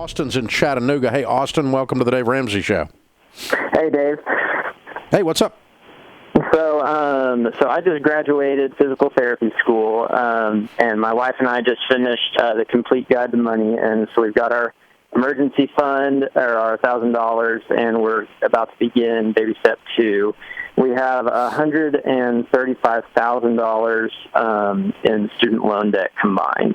Austin's in Chattanooga. Hey, Austin, welcome to the Dave Ramsey Show. Hey, Dave. Hey, what's up? So I just graduated physical therapy school, and my wife and I just finished the Complete Guide to Money, and so we've got our emergency fund, or our $1,000, and we're about to begin baby step 2. We have $135,000 in student loan debt combined.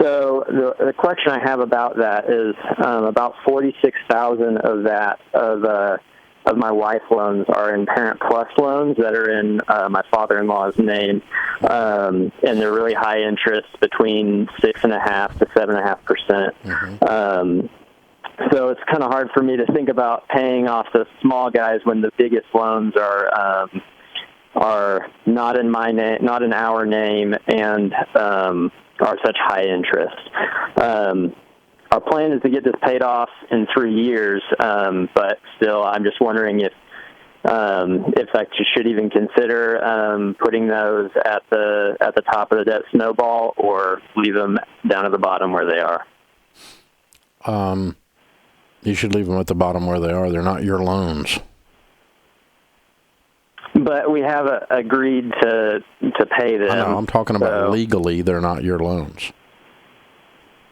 So the question I have about that is about $46,000 of that of my wife's loans are in Parent Plus loans that are in my father-in-law's name, and they're really high interest, between 6.5% to 7.5%. Mm-hmm. So it's kind of hard for me to think about paying off the small guys when the biggest loans are not in my name, not in our name, and are such high interest. Our plan is to get this paid off in 3 years, but still, I'm just wondering if I should even consider putting those at the top of the debt snowball, or leave them down at the bottom where they are. You should leave them at the bottom where they are. They're not your loans. But we have agreed to pay them. I know. I'm talking about legally, they're not your loans.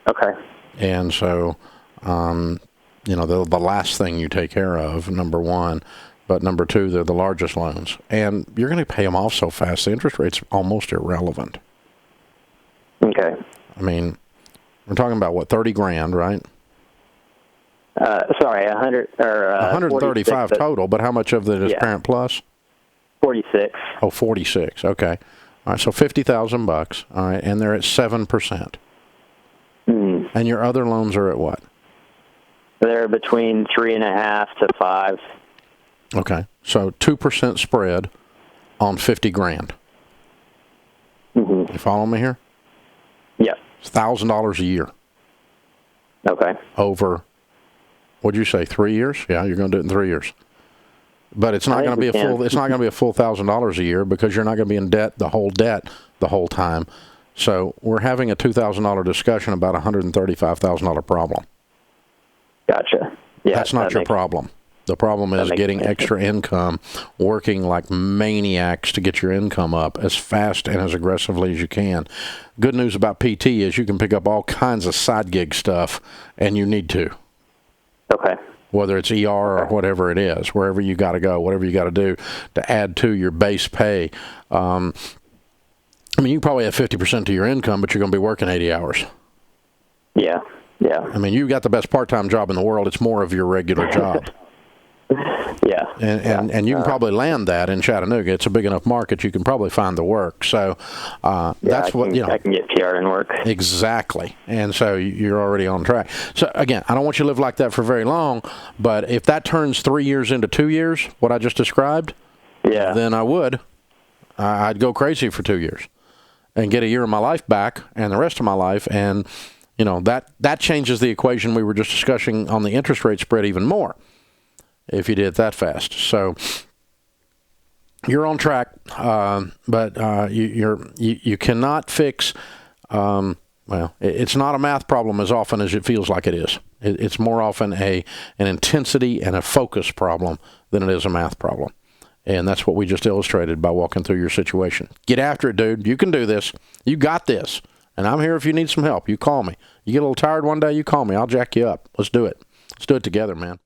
Okay. And so, the last thing you take care of, number one, but number two, they're the largest loans. And you're going to pay them off so fast, the interest rate's almost irrelevant. Okay. I mean, we're talking about, what, $30,000, right? Sorry, 100 or 135 total, but how much of that is Parent Plus? 46. Oh, 46. Okay. All right, so $50,000. All right, and they're at 7%. Mm. And your other loans are at what? They're between 3.5 to 5. Okay, so 2% spread on $50,000. Mm-hmm. You follow me here? Yep. It's $1,000 a year. Okay. Over, what'd you say, 3 years? Yeah, you're going to do it in 3 years. But it's not going to be a full. It's not going to be a full $1,000 a year, because you're not going to be in debt the whole time. So we're having a $2,000 discussion about a $135,000 problem. Gotcha. Yeah, that's not your problem. The problem is getting extra income, working like maniacs to get your income up as fast and as aggressively as you can. Good news about PT is you can pick up all kinds of side gig stuff, and you need to. Okay. Whether it's ER or whatever it is, wherever you got to go, whatever you got to do to add to your base pay. I mean, you probably have 50% of your income, but you're going to be working 80 hours. Yeah, yeah. I mean, you've got the best part-time job in the world. It's more of your regular job. Yeah. And you can probably land that in Chattanooga. It's a big enough market. You can probably find the work. So that's what, I can get PR and work. Exactly. And so you're already on track. So, again, I don't want you to live like that for very long, but if that turns 3 years into 2 years, what I just described, then I would. I'd go crazy for 2 years and get a year of my life back and the rest of my life. And, that changes the equation we were just discussing on the interest rate spread even more, if you did it that fast. So you're on track, but you cannot fix. It's not a math problem as often as it feels like it is. It's more often an intensity and a focus problem than it is a math problem, and that's what we just illustrated by walking through your situation. Get after it, dude. You can do this. You got this. And I'm here if you need some help. You call me. You get a little tired one day, you call me. I'll jack you up. Let's do it. Let's do it together, man.